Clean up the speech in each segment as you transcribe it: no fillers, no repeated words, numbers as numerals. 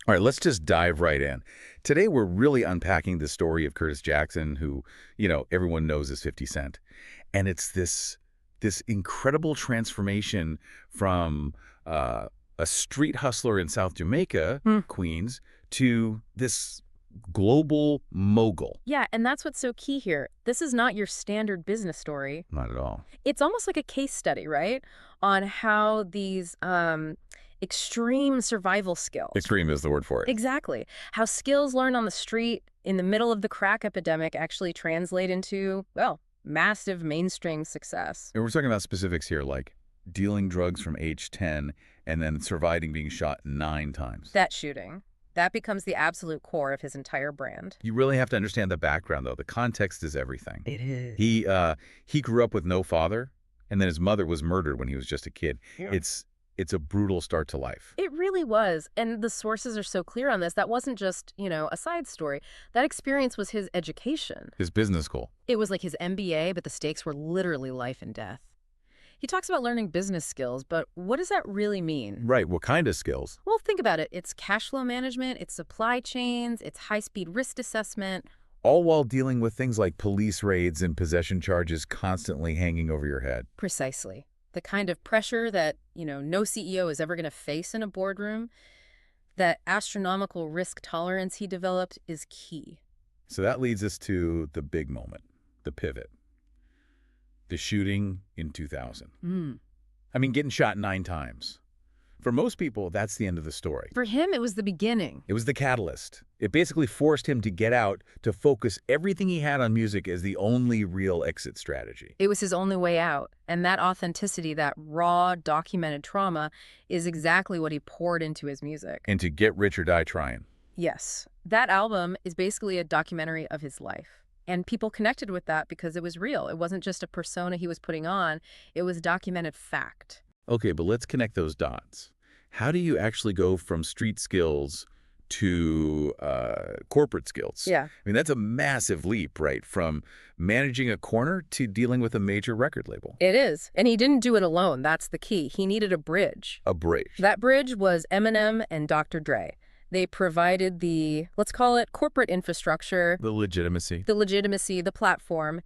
All right, let's just dive right in. Today, we're really unpacking the story of Curtis Jackson, who, everyone knows as 50 Cent. And it's this incredible transformation from a street hustler in South Jamaica, Hmm. Queens, to this global mogul. Yeah, and that's what's so key here. This is not your standard business story. Not at all. It's almost like a case study, right? On how these extreme survival skills. Extreme is the word for it. Exactly. How skills learned on the street in the middle of the crack epidemic actually translate into, well, massive mainstream success. And we're talking about specifics here, like dealing drugs from age 10 and then surviving being shot 9 times. That shooting. That becomes the absolute core of his entire brand. You really have to understand the background, though. The context is everything. It is. He grew up with no father, and then his mother was murdered when he was just a kid. Yeah. It's a brutal start to life. It really was. And the sources are so clear on this. That wasn't just, a side story. That experience was his education. His business school. It was like his MBA, but the stakes were literally life and death. He talks about learning business skills, but what does that really mean? Right. What kind of skills? Well, think about it. It's cash flow management, it's supply chains, it's high-speed risk assessment. All while dealing with things like police raids and possession charges constantly hanging over your head. Precisely. The kind of pressure that, no CEO is ever going to face in a boardroom, that astronomical risk tolerance he developed is key. So that leads us to the big moment, the pivot. The shooting in 2000. I mean, getting shot 9 times. For most people, that's the end of the story. For him, it was the beginning. It was the catalyst. It basically forced him to get out, to focus everything he had on music as the only real exit strategy. It was his only way out. And that authenticity, that raw, documented trauma, is exactly what he poured into his music. And to get rich or die trying. Yes. That album is basically a documentary of his life. And people connected with that because it was real. It wasn't just a persona he was putting on. It was documented fact. Okay, but let's connect those dots. How do you actually go from street skills to corporate skills? Yeah. I mean, that's a massive leap, right? From managing a corner to dealing with a major record label. It is. And he didn't do it alone. That's the key. He needed a bridge. A bridge. That bridge was Eminem and Dr. Dre. They provided the, let's call it, corporate infrastructure. The legitimacy. The platform.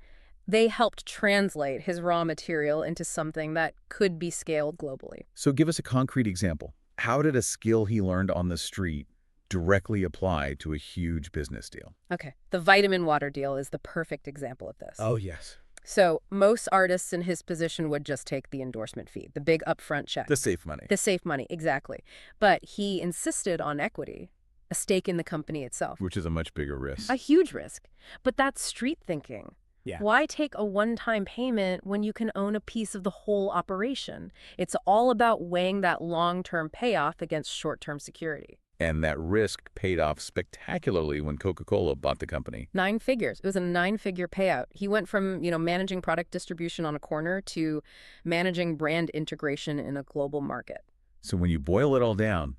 They helped translate his raw material into something that could be scaled globally. So give us a concrete example. How did a skill he learned on the street directly apply to a huge business deal? Okay, the vitamin water deal is the perfect example of this. Oh, yes. So most artists in his position would just take the endorsement fee, the big upfront check. The safe money. The safe money, exactly. But he insisted on equity, a stake in the company itself. Which is a much bigger risk. A huge risk. But that's street thinking. Yeah. Why take a one-time payment when you can own a piece of the whole operation? It's all about weighing that long-term payoff against short-term security. And that risk paid off spectacularly when Coca-Cola bought the company. 9 figures. It was a 9-figure payout. He went from, managing product distribution on a corner to managing brand integration in a global market. So when you boil it all down,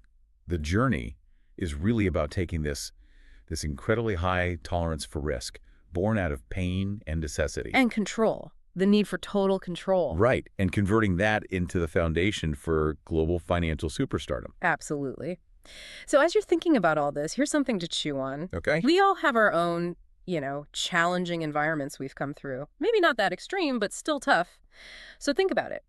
the journey is really about taking this incredibly high tolerance for risk, born out of pain and necessity. And control. The need for total control. Right. And converting that into the foundation for global financial superstardom. Absolutely. So as you're thinking about all this, here's something to chew on. Okay. We all have our own, challenging environments we've come through. Maybe not that extreme, but still tough. So think about it.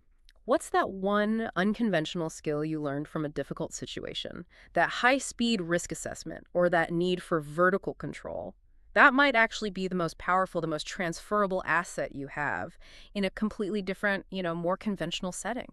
What's that one unconventional skill you learned from a difficult situation? That high-speed risk assessment or that need for vertical control? That might actually be the most powerful, the most transferable asset you have in a completely different, more conventional setting.